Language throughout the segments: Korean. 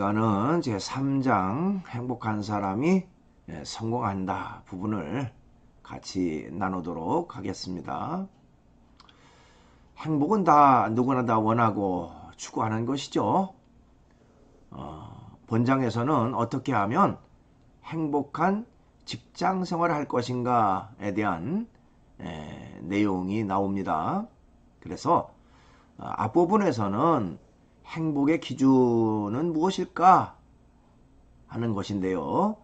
시간은 제 3장 행복한 사람이 성공한다 부분을 같이 나누도록 하겠습니다. 행복은 다 누구나 다 원하고 추구하는 것이죠. 본장에서는 어떻게 하면 행복한 직장 생활을 할 것인가에 대한 내용이 나옵니다. 그래서 앞부분에서는 행복의 기준은 무엇일까 하는 것인데요.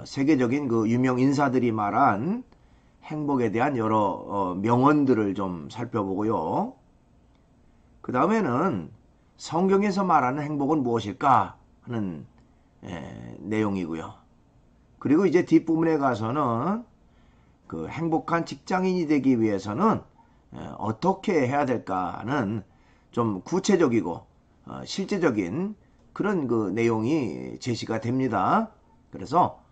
세계적인 그 유명 인사들이 말한 행복에 대한 여러 명언들을 좀 살펴보고요. 그 다음에는 성경에서 말하는 행복은 무엇일까 하는 내용이고요. 그리고 이제 뒷부분에 가서는 그 행복한 직장인이 되기 위해서는 어떻게 해야 될까 하는 좀 구체적이고 실제적인 그런 그 내용이 제시가 됩니다. 그래서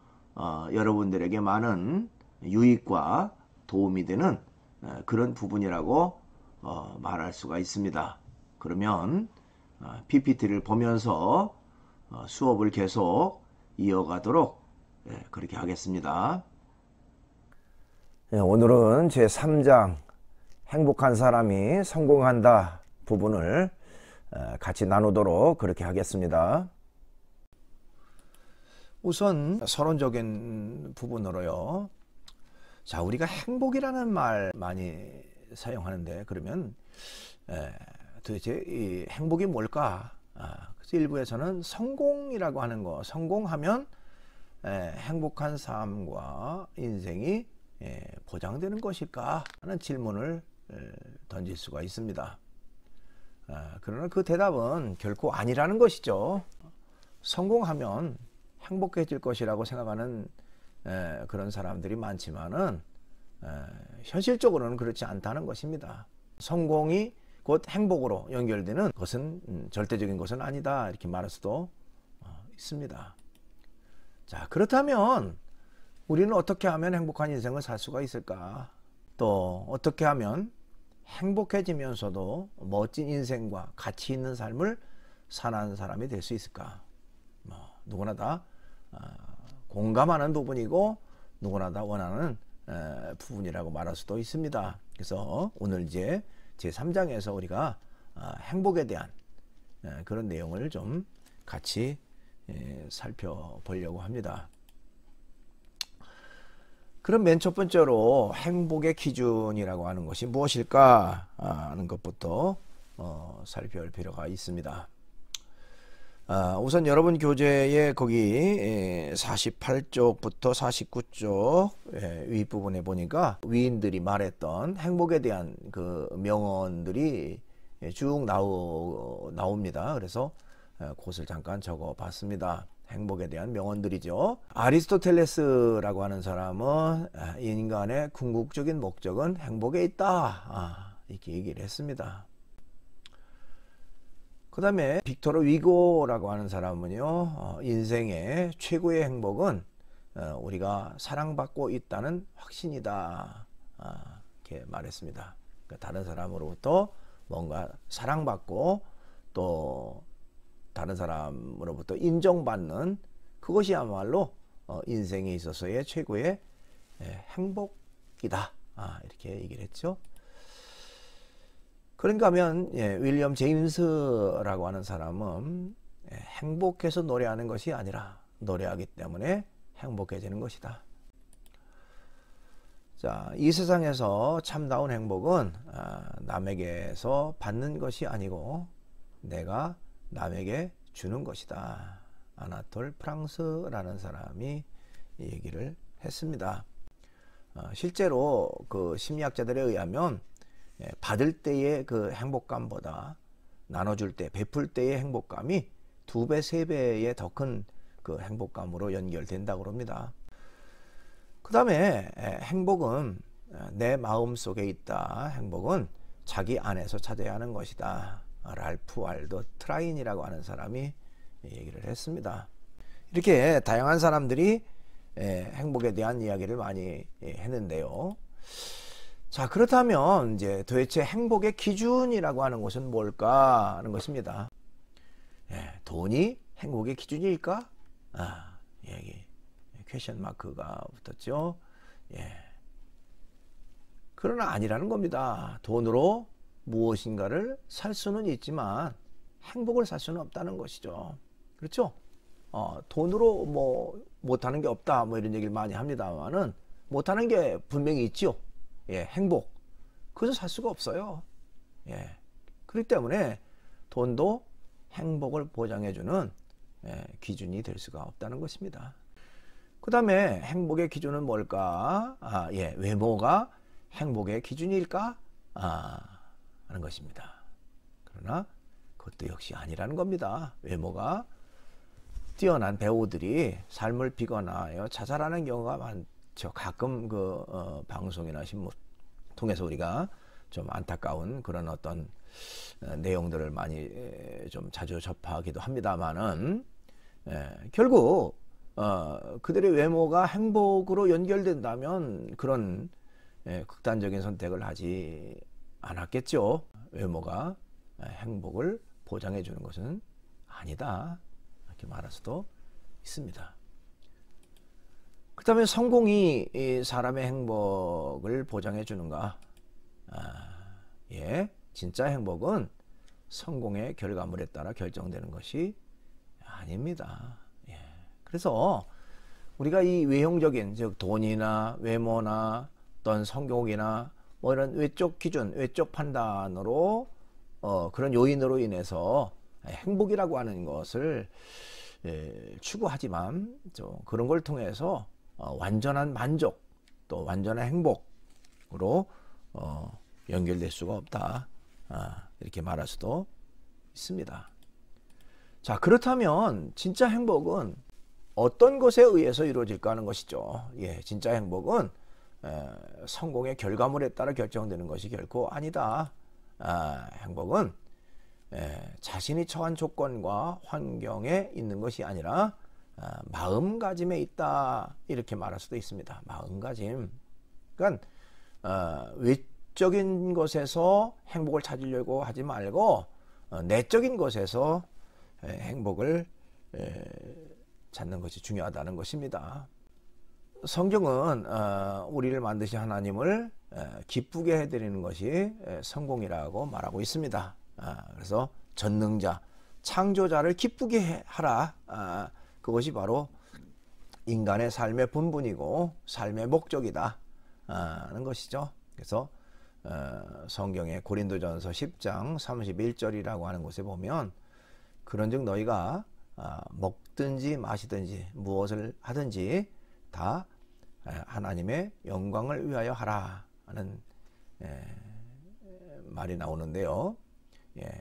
여러분들에게 많은 유익과 도움이 되는 그런 부분이라고 말할 수가 있습니다. 그러면 PPT를 보면서 수업을 계속 이어가도록 그렇게 하겠습니다. 오늘은 제 3장 행복한 사람이 성공한다 부분을 같이 나누도록 그렇게 하겠습니다. 우선 서론적인 부분으로요. 자, 우리가 행복이라는 말 많이 사용하는데 그러면 도대체 이 행복이 뭘까? 그래서 일부에서는 성공이라고 하는 거, 성공하면 행복한 삶과 인생이 보장되는 것일까 하는 질문을 던질 수가 있습니다. 그러나 그 대답은 결코 아니라는 것이죠. 성공하면 행복해질 것이라고 생각하는 그런 사람들이 많지만은 현실적으로는 그렇지 않다는 것입니다. 성공이 곧 행복으로 연결되는 것은 절대적인 것은 아니다 이렇게 말할 수도 있습니다. 자, 그렇다면 우리는 어떻게 하면 행복한 인생을 살 수가 있을까? 또 어떻게 하면 행복해지면서도 멋진 인생과 가치 있는 삶을 사는 사람이 될 수 있을까? 누구나 다 공감하는 부분이고 누구나 다 원하는 부분이라고 말할 수도 있습니다. 그래서 오늘 이제 제3장에서 우리가 행복에 대한 그런 내용을 좀 같이 살펴보려고 합니다. 그럼 맨 첫 번째로 행복의 기준이라고 하는 것이 무엇일까 하는 것부터 살펴볼 필요가 있습니다. 우선 여러분 교재에 거기 48쪽부터 49쪽 윗부분에 보니까 위인들이 말했던 행복에 대한 그 명언들이 쭉 나옵니다. 그래서 그것을 잠깐 적어 봤습니다. 행복에 대한 명언들이죠. 아리스토텔레스라고 하는 사람은 인간의 궁극적인 목적은 행복에 있다 이렇게 얘기를 했습니다. 그 다음에 빅토르 위고라고 하는 사람은요, 인생의 최고의 행복은 우리가 사랑받고 있다는 확신이다 이렇게 말했습니다. 그러니까 다른 사람으로부터 뭔가 사랑받고 또 다른 사람으로부터 인정받는 그것이야말로 인생에 있어서의 최고의 행복이다 이렇게 얘기를 했죠. 그런가 하면 윌리엄 제임스라고 하는 사람은 행복해서 노래하는 것이 아니라 노래하기 때문에 행복해지는 것이다. 자, 이 세상에서 참다운 행복은 남에게서 받는 것이 아니고 내가 남에게 주는 것이다. 아나톨 프랑스라는 사람이 얘기를 했습니다. 실제로 그 심리학자들에 의하면 받을 때의 그 행복감보다 나눠줄 때, 베풀 때의 행복감이 2배, 3배의 더 큰 그 행복감으로 연결된다고 합니다. 그 다음에 행복은 내 마음 속에 있다. 행복은 자기 안에서 찾아야 하는 것이다. 랄프 waldo 트라인이라고 하는 사람이 얘기를 했습니다. 이렇게 다양한 사람들이 행복에 대한 이야기를 많이 했는데요. 자, 그렇다면 이제 도대체 행복의 기준이라고 하는 것은 뭘까 하는 것입니다. 돈이 행복의 기준일까? 여기 퀘션 마크가 붙었죠. 예. 그러나 아니라는 겁니다. 돈으로 무엇인가를 살 수는 있지만 행복을 살 수는 없다는 것이죠. 그렇죠? 돈으로 뭐 못하는 게 없다 뭐 이런 얘기를 많이 합니다만은 못하는 게 분명히 있죠. 예, 행복. 그것을 살 수가 없어요. 예. 그렇기 때문에 돈도 행복을 보장해주는 기준이 될 수가 없다는 것입니다. 그 다음에 행복의 기준은 뭘까? 외모가 행복의 기준일까? 하는 것입니다. 그러나 그것도 역시 아니라는 겁니다. 외모가 뛰어난 배우들이 삶을 비거나 자살하는 경우가 많죠. 가끔 방송이나 신문 통해서 우리가 좀 안타까운 그런 어떤 내용들을 많이 좀 자주 접하기도 합니다만은 결국 그들의 외모가 행복으로 연결된다면 그런 극단적인 선택을 하지 않았겠죠. 외모가 행복을 보장해 주는 것은 아니다 이렇게 말할 수도 있습니다. 그 다음에 성공이 사람의 행복을 보장해 주는가? 진짜 행복은 성공의 결과물에 따라 결정되는 것이 아닙니다. 그래서 우리가 이 외형적인 즉 돈이나 외모나 어떤 성공이나 뭐 이런 외적 기준, 외적 판단으로 그런 요인으로 인해서 행복이라고 하는 것을 추구하지만 그런 걸 통해서 완전한 만족 또 완전한 행복으로 연결될 수가 없다. 이렇게 말할 수도 있습니다. 자, 그렇다면 진짜 행복은 어떤 것에 의해서 이루어질까 하는 것이죠. 진짜 행복은 성공의 결과물에 따라 결정되는 것이 결코 아니다. 행복은 자신이 처한 조건과 환경에 있는 것이 아니라 마음가짐에 있다. 이렇게 말할 수도 있습니다. 마음가짐. 그러니까 외적인 것에서 행복을 찾으려고 하지 말고 내적인 것에서 행복을 찾는 것이 중요하다는 것입니다. 성경은 우리를 만드신 하나님을 기쁘게 해드리는 것이 성공이라고 말하고 있습니다. 그래서 전능자, 창조자를 기쁘게 하라. 그것이 바로 인간의 삶의 본분이고 삶의 목적이다 하는 것이죠. 그래서 성경의 고린도전서 10장 31절이라고 하는 곳에 보면 그런즉 너희가 먹든지 마시든지 무엇을 하든지 다 하나님의 영광을 위하여 하라 하는 말이 나오는데요.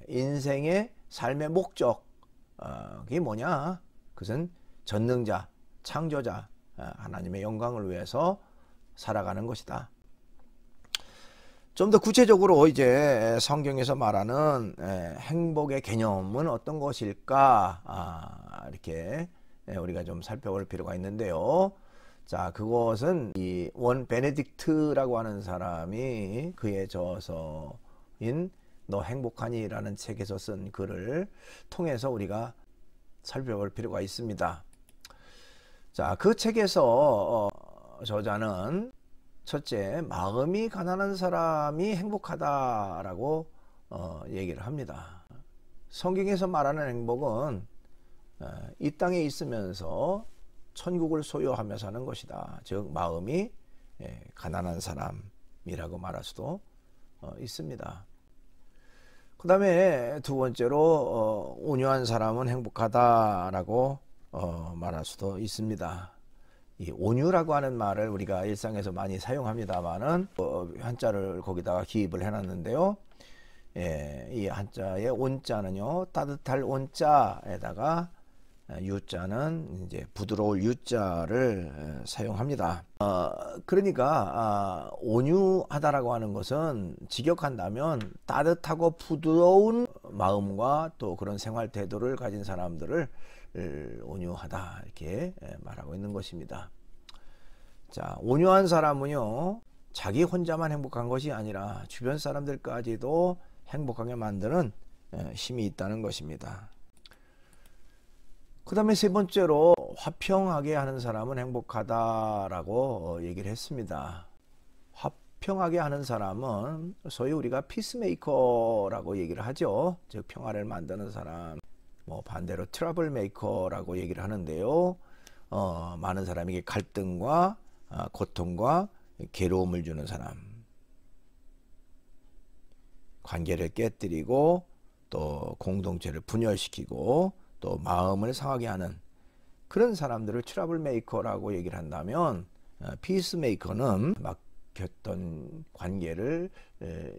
인생의 삶의 목적이 뭐냐? 그것은 전능자, 창조자 하나님의 영광을 위해서 살아가는 것이다. 좀 더 구체적으로 이제 성경에서 말하는 행복의 개념은 어떤 것일까? 이렇게 우리가 좀 살펴볼 필요가 있는데요. 자, 그것은 이 원 베네딕트라고 하는 사람이 그의 저서인 너 행복하니? 라는 책에서 쓴 글을 통해서 우리가 살펴볼 필요가 있습니다. 자, 그 책에서 저자는 첫째, 마음이 가난한 사람이 행복하다라고 얘기를 합니다. 성경에서 말하는 행복은 이 땅에 있으면서 천국을 소유하며 사는 것이다. 즉 마음이 가난한 사람이라고 말할 수도 있습니다. 그 다음에 두 번째로 온유한 사람은 행복하다라고 말할 수도 있습니다. 이 온유라고 하는 말을 우리가 일상에서 많이 사용합니다만은 한자를 거기다가 기입을 해놨는데요. 이 한자의 온자는요 따뜻할 온자에다가 유자는 이제 부드러울 유자를 사용합니다. 그러니까 온유하다라고 하는 것은 직역한다면 따뜻하고 부드러운 마음과 또 그런 생활 태도를 가진 사람들을 온유하다 이렇게 말하고 있는 것입니다. 자, 온유한 사람은요 자기 혼자만 행복한 것이 아니라 주변 사람들까지도 행복하게 만드는 힘이 있다는 것입니다. 그 다음에 세 번째로 화평하게 하는 사람은 행복하다라고 얘기를 했습니다. 화평하게 하는 사람은 소위 우리가 피스메이커라고 얘기를 하죠. 즉 평화를 만드는 사람, 뭐 반대로 트러블 메이커라고 얘기를 하는데요. 많은 사람에게 갈등과 고통과 괴로움을 주는 사람, 관계를 깨뜨리고 또 공동체를 분열시키고 또 마음을 상하게 하는 그런 사람들을 트러블 메이커라고 얘기를 한다면, 피스 메이커는 막혔던 관계를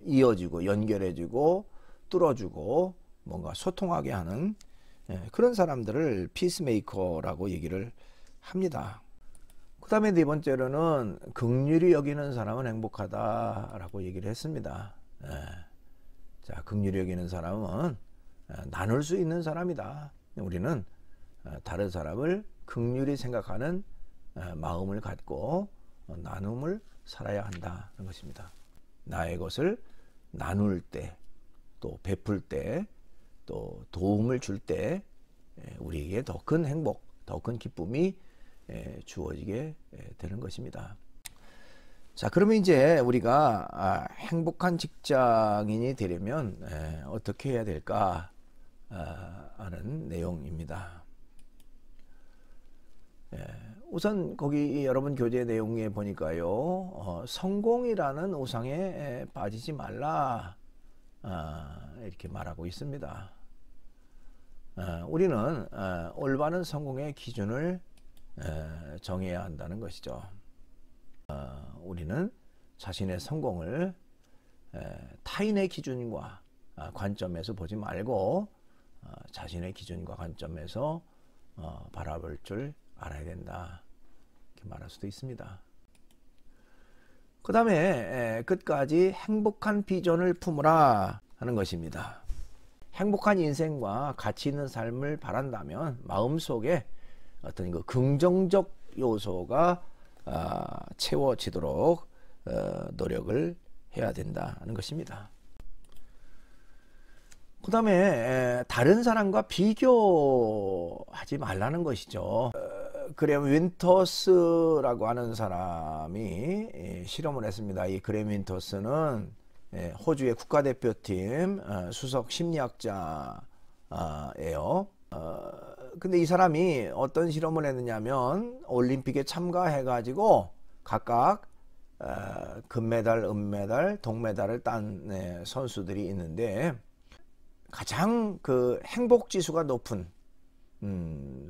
이어주고 연결해주고 뚫어주고 뭔가 소통하게 하는 그런 사람들을 피스 메이커라고 얘기를 합니다. 그 다음에 네 번째로는 긍휼히 여기는 사람은 행복하다라고 얘기를 했습니다. 자, 긍휼히 여기는 사람은 나눌 수 있는 사람이다. 우리는 다른 사람을 긍휼히 생각하는 마음을 갖고 나눔을 살아야 한다는 것입니다. 나의 것을 나눌 때, 또 베풀 때, 또 도움을 줄 때 우리에게 더 큰 행복, 더 큰 기쁨이 주어지게 되는 것입니다. 자, 그러면 이제 우리가 행복한 직장인이 되려면 어떻게 해야 될까 하는 내용입니다. 우선 거기 여러분 교재 내용에 보니까요, 성공이라는 우상에 빠지지 말라 이렇게 말하고 있습니다. 우리는 올바른 성공의 기준을 정해야 한다는 것이죠. 우리는 자신의 성공을 타인의 기준과 관점에서 보지 말고 자신의 기준과 관점에서 바라볼 줄 알아야 된다, 이렇게 말할 수도 있습니다. 그 다음에 끝까지 행복한 비전을 품으라 하는 것입니다. 행복한 인생과 가치 있는 삶을 바란다면 마음속에 어떤 그 긍정적 요소가 채워지도록 노력을 해야 된다는 것입니다. 그 다음에 다른 사람과 비교하지 말라는 것이죠. 그램 윈터스라고 하는 사람이 실험을 했습니다. 이 그램 윈터스는 호주의 국가대표팀 수석 심리학자예요. 근데 이 사람이 어떤 실험을 했느냐면 올림픽에 참가해 가지고 각각 금메달, 은메달, 동메달을 딴 선수들이 있는데, 가장 그 행복 지수가 높은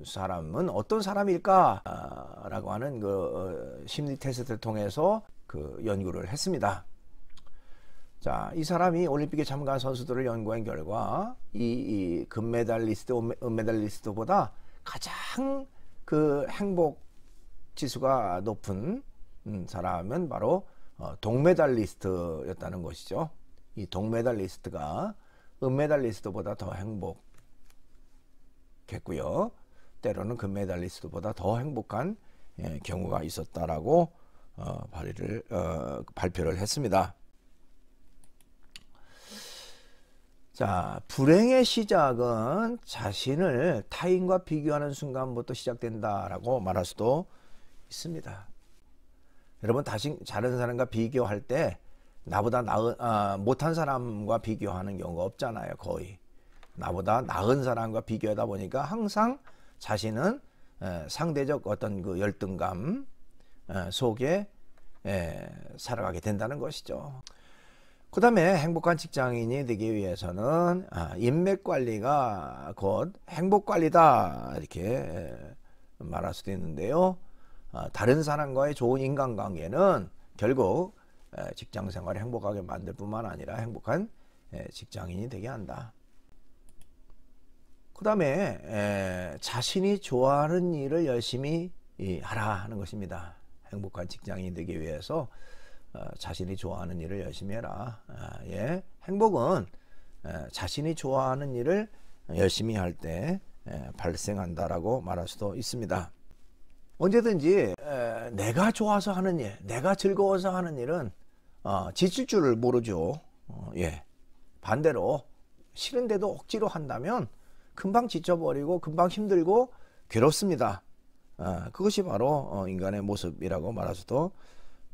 사람은 어떤 사람일까 라고 하는 그 심리 테스트를 통해서 그 연구를 했습니다. 자, 이 사람이 올림픽에 참가한 선수들을 연구한 결과 이 금메달리스트, 은메달리스트보다 가장 그 행복 지수가 높은 사람은 바로 동메달리스트였다는 것이죠. 이 동메달리스트가 은메달리스트보다 더 행복했고요. 때로는 금메달리스트보다 더 행복한 경우가 있었다라고 발표를 했습니다. 자, 불행의 시작은 자신을 타인과 비교하는 순간부터 시작된다라고 말할 수도 있습니다. 여러분, 다른 사람과 비교할 때 나보다 못한 사람과 비교하는 경우가 없잖아요. 거의 나보다 나은 사람과 비교하다 보니까 항상 자신은 상대적 어떤 그 열등감 속에 살아가게 된다는 것이죠. 그 다음에 행복한 직장인이 되기 위해서는 인맥관리가 곧 행복관리다, 이렇게 말할 수도 있는데요. 다른 사람과의 좋은 인간관계는 결국 직장생활을 행복하게 만들 뿐만 아니라 행복한 직장인이 되게 한다. 그 다음에 자신이 좋아하는 일을 열심히 하라 하는 것입니다. 행복한 직장인이 되기 위해서 자신이 좋아하는 일을 열심히 해라. 행복은 자신이 좋아하는 일을 열심히 할 때 발생한다라고 말할 수도 있습니다. 언제든지 내가 좋아서 하는 일, 내가 즐거워서 하는 일은 지칠 줄을 모르죠. 반대로 싫은데도 억지로 한다면 금방 지쳐버리고 금방 힘들고 괴롭습니다. 그것이 바로 인간의 모습이라고 말할 수도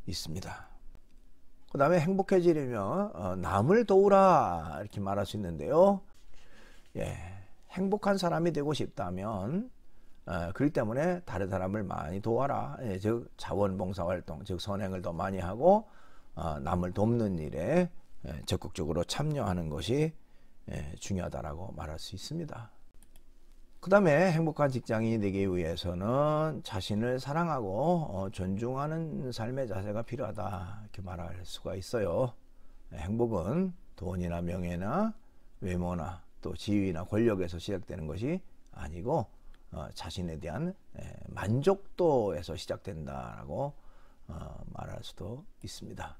있습니다. 그 다음에 행복해지려면 남을 도우라 이렇게 말할 수 있는데요. 예, 행복한 사람이 되고 싶다면 그렇기 때문에 다른 사람을 많이 도와라. 예, 즉 자원봉사활동, 즉 선행을 더 많이 하고 남을 돕는 일에 적극적으로 참여하는 것이 중요하다라고 말할 수 있습니다. 그 다음에 행복한 직장인이 되기 위해서는 자신을 사랑하고 존중하는 삶의 자세가 필요하다 이렇게 말할 수가 있어요. 행복은 돈이나 명예나 외모나 또 지위나 권력에서 시작되는 것이 아니고 자신에 대한 만족도에서 시작된다라고 말할 수도 있습니다.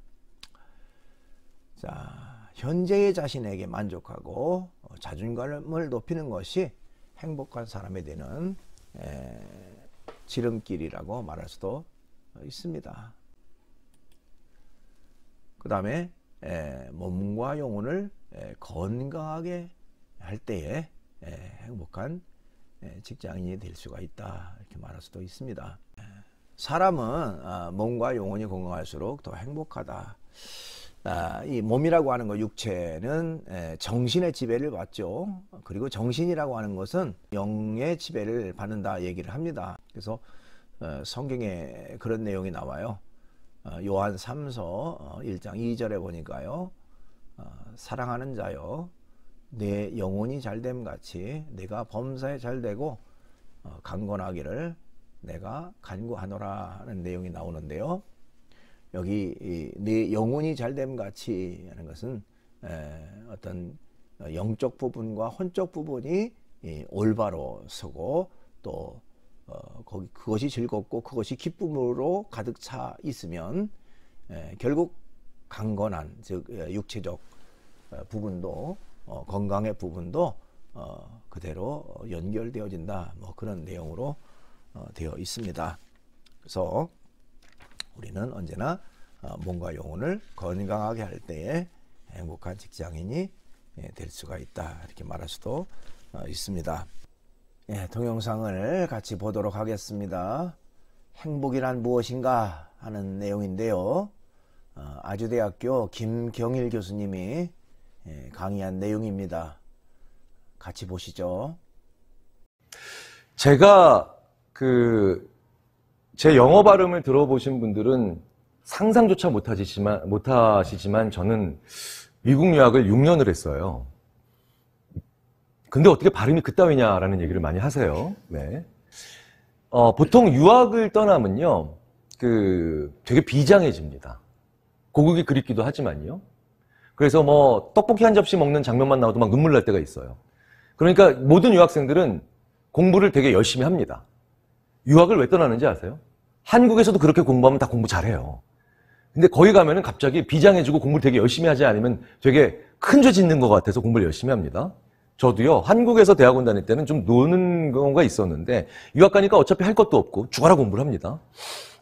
자, 현재의 자신에게 만족하고 자존감을 높이는 것이 행복한 사람이 되는 지름길이라고 말할 수도 있습니다. 그 다음에 몸과 영혼을 건강하게 할 때에 행복한 직장인이 될 수가 있다 이렇게 말할 수도 있습니다. 사람은 몸과 영혼이 건강할수록 더 행복하다. 이 몸이라고 하는 거, 육체는 정신의 지배를 받죠. 그리고 정신이라고 하는 것은 영의 지배를 받는다 얘기를 합니다. 그래서 성경에 그런 내용이 나와요. 요한 3서 1장 2절에 보니까요. 사랑하는 자여 내 영혼이 잘됨 같이 내가 범사에 잘되고 강건하기를 내가 간구하노라 하는 내용이 나오는데요. 여기 내 영혼이 잘됨 같이 하는 것은 어떤 영적 부분과 혼적 부분이 올바로 서고 또 그것이 즐겁고 그것이 기쁨으로 가득 차 있으면 결국 강건한 즉 육체적 부분도 건강의 부분도 그대로 연결되어진다 뭐 그런 내용으로 되어 있습니다. 그래서 우리는 언제나 몸과 영혼을 건강하게 할 때에 행복한 직장인이 될 수가 있다 이렇게 말할 수도 있습니다. 동영상을 같이 보도록 하겠습니다. 행복이란 무엇인가 하는 내용인데요. 아주대학교 김경일 교수님이 강의한 내용입니다. 같이 보시죠. 제가 제 영어 발음을 들어보신 분들은 상상조차 못하시지만 저는 미국 유학을 6년을 했어요. 근데 어떻게 발음이 그따위냐라는 얘기를 많이 하세요. 네. 보통 유학을 떠나면요, 되게 비장해집니다. 고국이 그립기도 하지만요. 그래서 뭐 떡볶이 한 접시 먹는 장면만 나와도 막 눈물 날 때가 있어요. 그러니까 모든 유학생들은 공부를 되게 열심히 합니다. 유학을 왜 떠나는지 아세요? 한국에서도 그렇게 공부하면 다 공부 잘해요. 근데 거기 가면은 갑자기 비장해지고 공부를 되게 열심히 하지 않으면 되게 큰 죄 짓는 것 같아서 공부를 열심히 합니다. 저도요, 한국에서 대학원 다닐 때는 좀 노는 경우가 있었는데 유학 가니까 어차피 할 것도 없고 죽어라 공부를 합니다.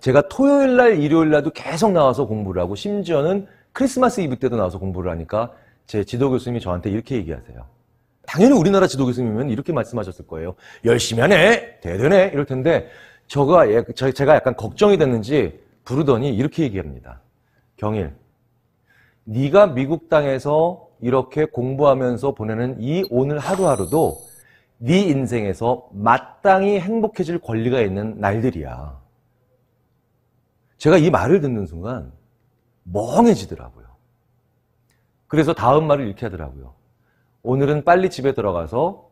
제가 토요일 날, 일요일 날도 계속 나와서 공부를 하고 심지어는 크리스마스 이브 때도 나와서 공부를 하니까 제 지도 교수님이 저한테 이렇게 얘기하세요. 당연히 우리나라 지도 교수님이면 이렇게 말씀하셨을 거예요. 열심히 하네, 대단해 이럴 텐데 제가 약간 걱정이 됐는지 부르더니 이렇게 얘기합니다. 경일, 네가 미국 땅에서 이렇게 공부하면서 보내는 이 오늘 하루하루도 네 인생에서 마땅히 행복해질 권리가 있는 날들이야. 제가 이 말을 듣는 순간 멍해지더라고요. 그래서 다음 말을 이렇게 하더라고요. 오늘은 빨리 집에 들어가서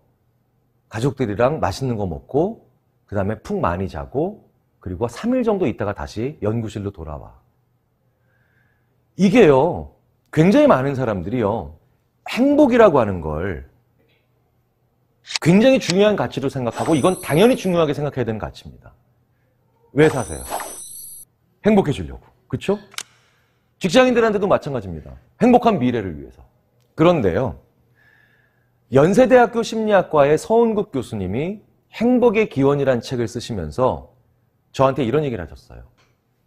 가족들이랑 맛있는 거 먹고 그 다음에 푹 많이 자고 그리고 3일 정도 있다가 다시 연구실로 돌아와. 이게요, 굉장히 많은 사람들이요, 행복이라고 하는 걸 굉장히 중요한 가치로 생각하고 이건 당연히 중요하게 생각해야 되는 가치입니다. 왜 사세요? 행복해지려고. 그렇죠? 직장인들한테도 마찬가지입니다. 행복한 미래를 위해서. 그런데요, 연세대학교 심리학과의 서은국 교수님이 행복의 기원이라는 책을 쓰시면서 저한테 이런 얘기를 하셨어요.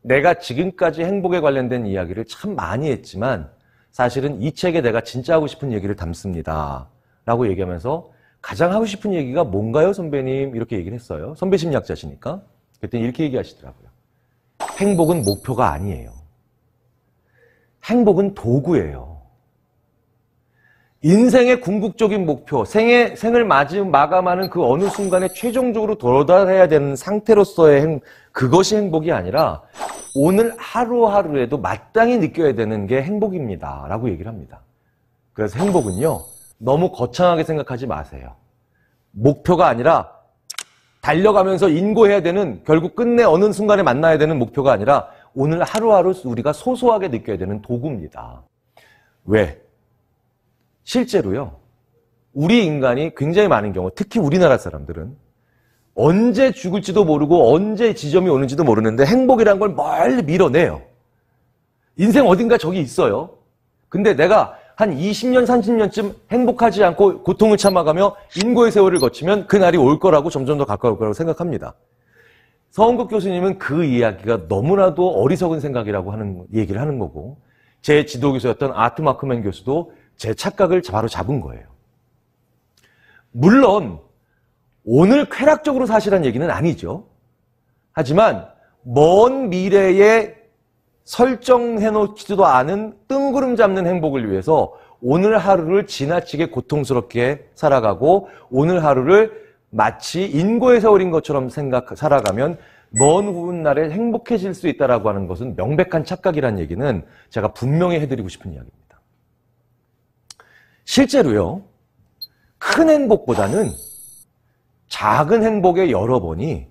내가 지금까지 행복에 관련된 이야기를 참 많이 했지만 사실은 이 책에 내가 진짜 하고 싶은 얘기를 담습니다. 라고 얘기하면서 가장 하고 싶은 얘기가 뭔가요, 선배님? 이렇게 얘기를 했어요. 선배 심리학자시니까. 그랬더니 이렇게 얘기하시더라고요. 행복은 목표가 아니에요. 행복은 도구예요. 인생의 궁극적인 목표, 생을 마감하는 그 어느 순간에 최종적으로 도달해야 되는 상태로서의 그것이 행복이 아니라 오늘 하루하루에도 마땅히 느껴야 되는 게 행복입니다. 라고 얘기를 합니다. 그래서 행복은요, 너무 거창하게 생각하지 마세요. 목표가 아니라 달려가면서 인고해야 되는, 결국 끝내 어느 순간에 만나야 되는 목표가 아니라 오늘 하루하루 우리가 소소하게 느껴야 되는 도구입니다. 왜? 실제로요, 우리 인간이 굉장히 많은 경우, 특히 우리나라 사람들은 언제 죽을지도 모르고 언제 지점이 오는지도 모르는데 행복이란 걸 멀리 밀어내요. 인생 어딘가 저기 있어요. 근데 내가 한 20년, 30년쯤 행복하지 않고 고통을 참아가며 인고의 세월을 거치면 그날이 올 거라고 점점 더 가까울 거라고 생각합니다. 서은국 교수님은 그 이야기가 너무나도 어리석은 생각이라고 하는 얘기를 하는 거고, 제 지도교수였던 아트 마크맨 교수도 제 착각을 바로 잡은 거예요. 물론 오늘 쾌락적으로 사시라는 얘기는 아니죠. 하지만 먼 미래에 설정해놓지도 않은 뜬구름 잡는 행복을 위해서 오늘 하루를 지나치게 고통스럽게 살아가고 오늘 하루를 마치 인고의 세월인 것처럼 살아가면 먼 훗날에 행복해질 수 있다라고 하는 것은 명백한 착각이라는 얘기는 제가 분명히 해드리고 싶은 이야기입니다. 실제로요, 큰 행복보다는 작은 행복의 여러 번이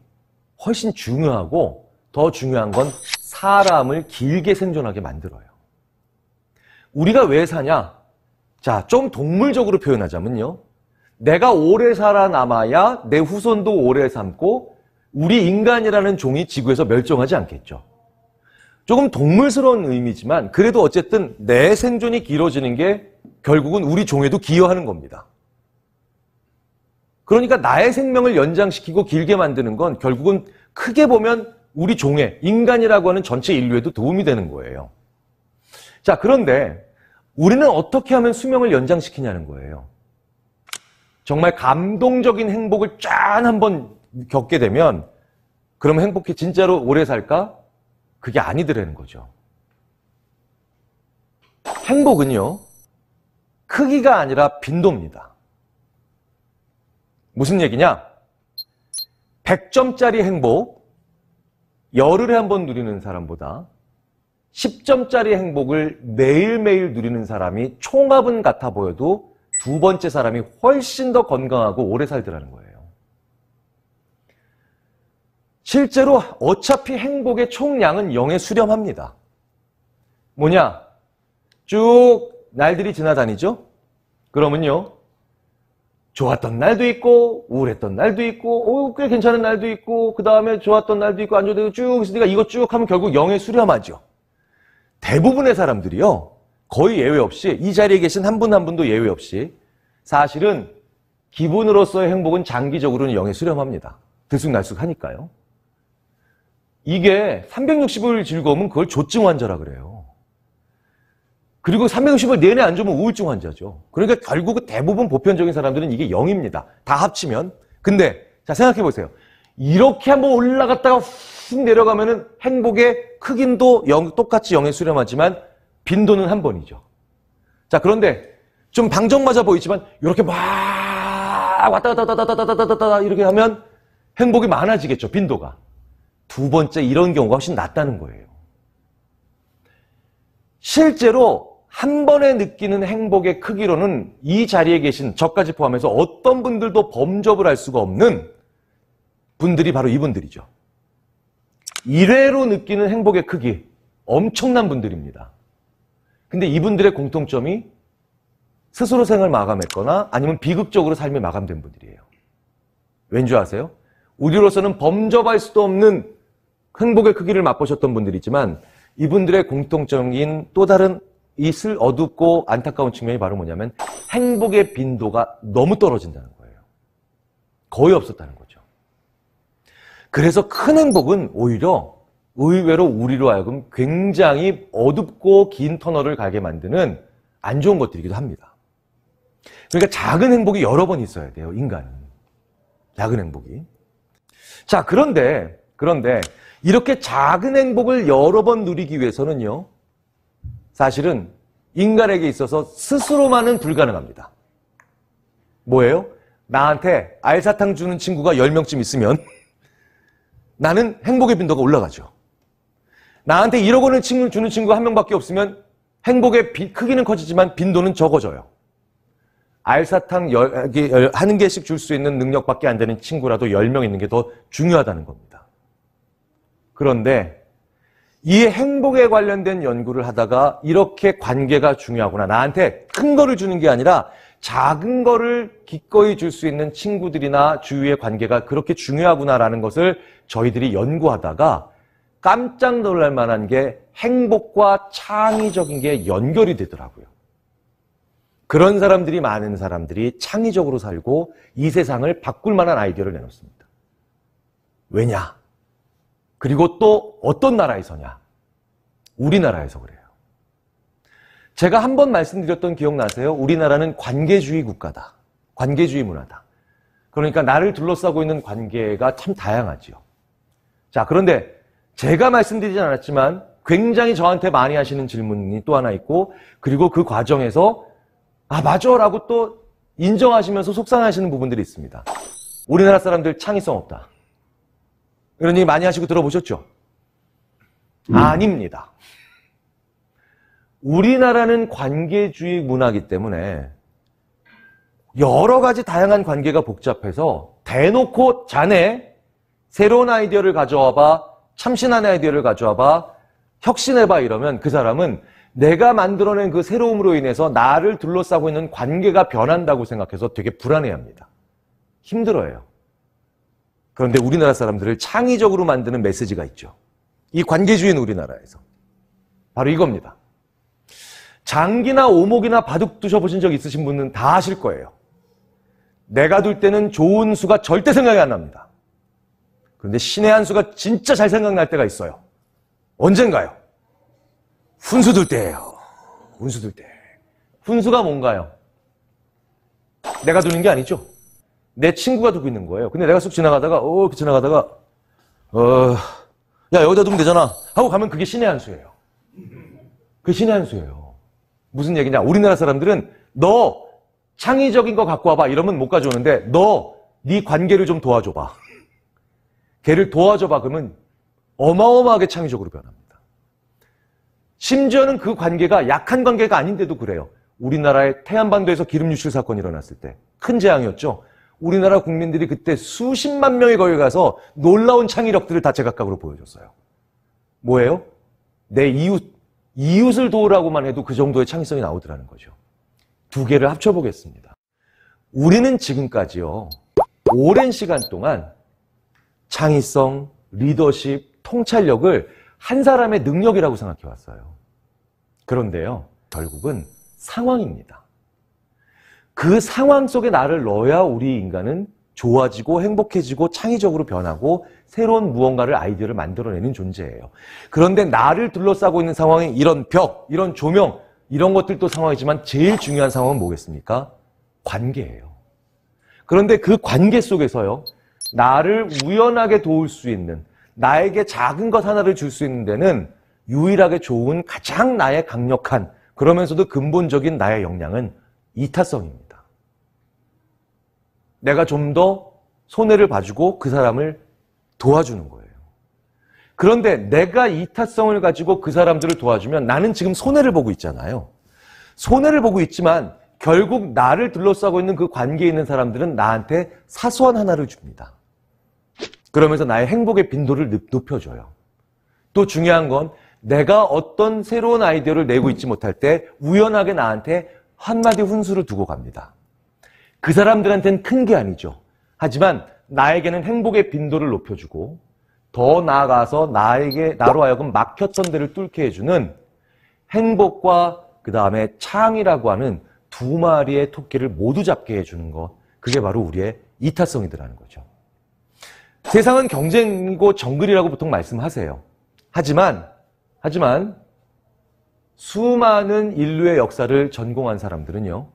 훨씬 중요하고 더 중요한 건 사람을 길게 생존하게 만들어요. 우리가 왜 사냐? 자, 좀 동물적으로 표현하자면요, 내가 오래 살아남아야 내 후손도 오래 삶고 우리 인간이라는 종이 지구에서 멸종하지 않겠죠. 조금 동물스러운 의미지만 그래도 어쨌든 내 생존이 길어지는 게 결국은 우리 종에도 기여하는 겁니다. 그러니까 나의 생명을 연장시키고 길게 만드는 건 결국은 크게 보면 우리 종의, 인간이라고 하는 전체 인류에도 도움이 되는 거예요. 자, 그런데 우리는 어떻게 하면 수명을 연장시키냐는 거예요. 정말 감동적인 행복을 짠 한번 겪게 되면 그러면 행복해 진짜로 오래 살까? 그게 아니더라는 거죠. 행복은요, 크기가 아니라 빈도입니다. 무슨 얘기냐? 100점짜리 행복, 열흘에 한 번 누리는 사람보다 10점짜리 행복을 매일매일 누리는 사람이 총합은 같아 보여도 두 번째 사람이 훨씬 더 건강하고 오래 살더라는 거예요. 실제로 어차피 행복의 총량은 0에 수렴합니다. 뭐냐? 쭉 날들이 지나다니죠? 그러면요, 좋았던 날도 있고 우울했던 날도 있고 꽤 괜찮은 날도 있고 그 다음에 좋았던 날도 있고 안 좋은 날도 쭉 있으니까 이거 쭉 하면 결국 0에 수렴하죠. 대부분의 사람들이요, 거의 예외 없이, 이 자리에 계신 한 분 한 분도 예외 없이 사실은 기분으로서의 행복은 장기적으로는 0에 수렴합니다. 들쑥날쑥 하니까요. 이게 360일 즐거움은 그걸 조증 환자라 그래요. 그리고 360일 내내 안 좋으면 우울증 환자죠. 그러니까 결국은 대부분 보편적인 사람들은 이게 0입니다. 다 합치면. 근데 자, 생각해 보세요. 이렇게 한번 올라갔다가 훅 내려가면은 행복의 크기도 똑같이 0에 수렴하지만 빈도는 한 번이죠. 자, 그런데 좀 방정맞아 보이지만 이렇게 막 왔다 갔다 이렇게 하면 행복이 많아지겠죠, 빈도가. 두 번째, 이런 경우가 훨씬 낫다는 거예요. 실제로 한 번에 느끼는 행복의 크기로는 이 자리에 계신 저까지 포함해서 어떤 분들도 범접을 할 수가 없는 분들이 바로 이분들이죠. 1회로 느끼는 행복의 크기, 엄청난 분들입니다. 근데 이분들의 공통점이 스스로 생을 마감했거나 아니면 비극적으로 삶이 마감된 분들이에요. 왠지 아세요? 우리로서는 범접할 수도 없는 행복의 크기를 맛보셨던 분들이지만 이분들의 공통적인 또 다른 있을 어둡고 안타까운 측면이 바로 뭐냐면 행복의 빈도가 너무 떨어진다는 거예요. 거의 없었다는 거죠. 그래서 큰 행복은 오히려 의외로 우리로 하여금 굉장히 어둡고 긴 터널을 가게 만드는 안 좋은 것들이기도 합니다. 그러니까 작은 행복이 여러 번 있어야 돼요, 인간은. 작은 행복이. 자, 그런데 이렇게 작은 행복을 여러 번 누리기 위해서는요, 사실은 인간에게 있어서 스스로만은 불가능합니다. 뭐예요? 나한테 알사탕 주는 친구가 10명쯤 있으면 나는 행복의 빈도가 올라가죠. 나한테 1억 원을 주는 친구가 1명밖에 없으면 행복의 크기는 커지지만 빈도는 적어져요. 알사탕 1개씩 줄 수 있는 능력밖에 안 되는 친구라도 10명 있는 게 더 중요하다는 겁니다. 그런데 이 행복에 관련된 연구를 하다가 이렇게 관계가 중요하구나. 나한테 큰 거를 주는 게 아니라 작은 거를 기꺼이 줄 수 있는 친구들이나 주위의 관계가 그렇게 중요하구나라는 것을 저희들이 연구하다가 깜짝 놀랄 만한 게 행복과 창의적인 게 연결이 되더라고요. 그런 사람들이 많은 사람들이 창의적으로 살고 이 세상을 바꿀 만한 아이디어를 내놓습니다. 왜냐? 그리고 또 어떤 나라에서냐? 우리나라에서 그래요. 제가 한 번 말씀드렸던 기억나세요? 우리나라는 관계주의 국가다. 관계주의 문화다. 그러니까 나를 둘러싸고 있는 관계가 참 다양하지요. 자, 그런데 제가 말씀드리진 않았지만 굉장히 저한테 많이 하시는 질문이 또 하나 있고, 그리고 그 과정에서 아, 맞아 라고 또 인정하시면서 속상하시는 부분들이 있습니다. 우리나라 사람들 창의성 없다. 이런 얘기 많이 하시고 들어보셨죠? 아닙니다. 우리나라는 관계주의 문화이기 때문에 여러 가지 다양한 관계가 복잡해서 대놓고 자네 새로운 아이디어를 가져와봐, 참신한 아이디어를 가져와봐, 혁신해봐 이러면 그 사람은 내가 만들어낸 그 새로움으로 인해서 나를 둘러싸고 있는 관계가 변한다고 생각해서 되게 불안해합니다. 힘들어해요. 그런데 우리나라 사람들을 창의적으로 만드는 메시지가 있죠. 이 관계주의는 우리나라에서. 바로 이겁니다. 장기나 오목이나 바둑 두셔보신 적 있으신 분은 다 아실 거예요. 내가 둘 때는 좋은 수가 절대 생각이 안 납니다. 그런데 신의 한 수가 진짜 잘 생각날 때가 있어요. 언젠가요? 훈수 둘 때예요. 훈수 둘 때. 훈수가 뭔가요? 내가 두는 게 아니죠. 내 친구가 두고 있는 거예요. 근데 내가 쑥 지나가다가 야, 여기다 두면 되잖아 하고 가면 그게 신의 한 수예요. 그게 신의 한 수예요. 무슨 얘기냐? 우리나라 사람들은 너 창의적인 거 갖고 와봐 이러면 못 가져오는데 너 네 관계를 좀 도와줘봐. 걔를 도와줘봐 그러면 어마어마하게 창의적으로 변합니다. 심지어는 그 관계가 약한 관계가 아닌데도 그래요. 우리나라의 태안반도에서 기름 유출 사건이 일어났을 때 큰 재앙이었죠. 우리나라 국민들이 그때 수십만 명이 거기 가서 놀라운 창의력들을 다 제각각으로 보여줬어요. 뭐예요? 내 이웃을 도우라고만 해도 그 정도의 창의성이 나오더라는 거죠. 두 개를 합쳐보겠습니다. 우리는 지금까지요, 오랜 시간 동안 창의성, 리더십, 통찰력을 한 사람의 능력이라고 생각해 왔어요. 그런데요, 결국은 상황입니다. 그 상황 속에 나를 넣어야 우리 인간은 좋아지고 행복해지고 창의적으로 변하고 새로운 무언가를 아이디어를 만들어내는 존재예요. 그런데 나를 둘러싸고 있는 상황이 이런 벽, 이런 조명, 이런 것들도 상황이지만 제일 중요한 상황은 뭐겠습니까? 관계예요. 그런데 그 관계 속에서요, 나를 우연하게 도울 수 있는, 나에게 작은 것 하나를 줄 수 있는 데는 유일하게 좋은 가장 나의 강력한, 그러면서도 근본적인 나의 역량은 이타성입니다. 내가 좀 더 손해를 봐주고 그 사람을 도와주는 거예요. 그런데 내가 이타성을 가지고 그 사람들을 도와주면 나는 지금 손해를 보고 있잖아요. 손해를 보고 있지만 결국 나를 둘러싸고 있는 그 관계에 있는 사람들은 나한테 사소한 하나를 줍니다. 그러면서 나의 행복의 빈도를 높여줘요. 또 중요한 건 내가 어떤 새로운 아이디어를 내고 있지 못할 때 우연하게 나한테 한마디 훈수를 두고 갑니다. 그 사람들한테는 큰 게 아니죠. 하지만 나에게는 행복의 빈도를 높여주고 더 나아가서 나로 하여금 막혔던 데를 뚫게 해주는 행복과 그 다음에 창의라고 하는 두 마리의 토끼를 모두 잡게 해주는 것, 그게 바로 우리의 이타성이더라는 거죠. 세상은 경쟁이고 정글이라고 보통 말씀하세요. 하지만 수많은 인류의 역사를 전공한 사람들은요,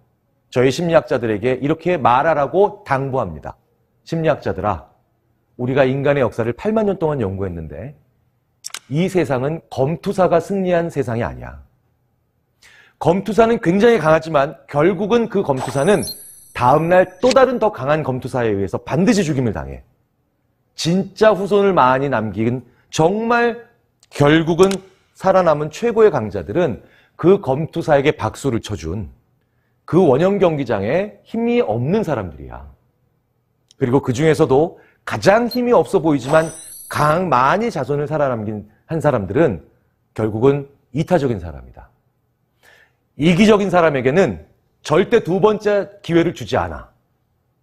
저희 심리학자들에게 이렇게 말하라고 당부합니다. 심리학자들아, 우리가 인간의 역사를 8만 년 동안 연구했는데 이 세상은 검투사가 승리한 세상이 아니야. 검투사는 굉장히 강하지만 결국은 그 검투사는 다음날 또 다른 더 강한 검투사에 의해서 반드시 죽임을 당해. 진짜 후손을 많이 남긴 정말 결국은 살아남은 최고의 강자들은 그 검투사에게 박수를 쳐준 그 원형 경기장에 힘이 없는 사람들이야. 그리고 그 중에서도 가장 힘이 없어 보이지만 가장 많이 자손을 살아남긴 한 사람들은 결국은 이타적인 사람이다. 이기적인 사람에게는 절대 두 번째 기회를 주지 않아.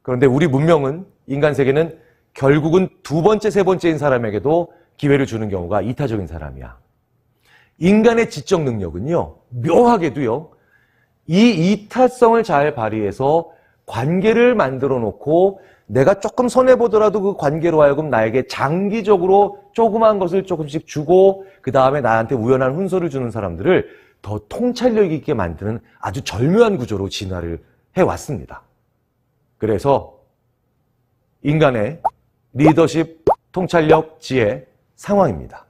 그런데 우리 문명은, 인간 세계는 결국은 두 번째, 세 번째인 사람에게도 기회를 주는 경우가 이타적인 사람이야. 인간의 지적 능력은요, 묘하게도요, 이 이타성을 잘 발휘해서 관계를 만들어 놓고 내가 조금 손해보더라도 그 관계로 하여금 나에게 장기적으로 조그만 것을 조금씩 주고 그 다음에 나한테 우연한 훈서를 주는 사람들을 더 통찰력 있게 만드는 아주 절묘한 구조로 진화를 해왔습니다. 그래서 인간의 리더십, 통찰력, 지혜, 상황입니다.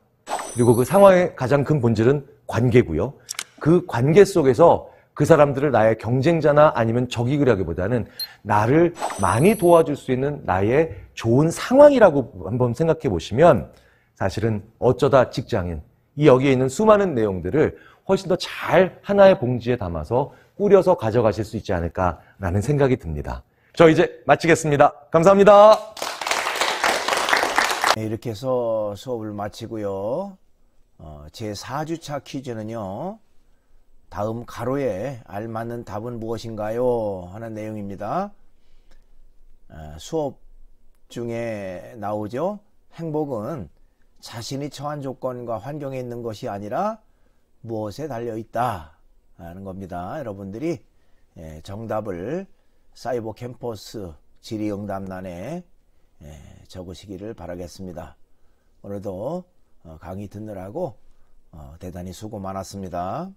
그리고 그 상황의 가장 큰 본질은 관계고요. 그 관계 속에서 그 사람들을 나의 경쟁자나 아니면 적이라기보다는 나를 많이 도와줄 수 있는 나의 좋은 상황이라고 한번 생각해 보시면 사실은 어쩌다 직장인, 이 여기에 있는 수많은 내용들을 훨씬 더 잘 하나의 봉지에 담아서 꾸려서 가져가실 수 있지 않을까라는 생각이 듭니다. 저 이제 마치겠습니다. 감사합니다. 네, 이렇게 해서 수업을 마치고요. 제 4주차 퀴즈는요. 다음 가로에 알맞는 답은 무엇인가요? 하는 내용입니다. 수업 중에 나오죠. 행복은 자신이 처한 조건과 환경에 있는 것이 아니라 무엇에 달려있다 하는 겁니다. 여러분들이 정답을 사이버 캠퍼스 질의응답란에 적으시기를 바라겠습니다. 오늘도 강의 듣느라고 대단히 수고 많았습니다.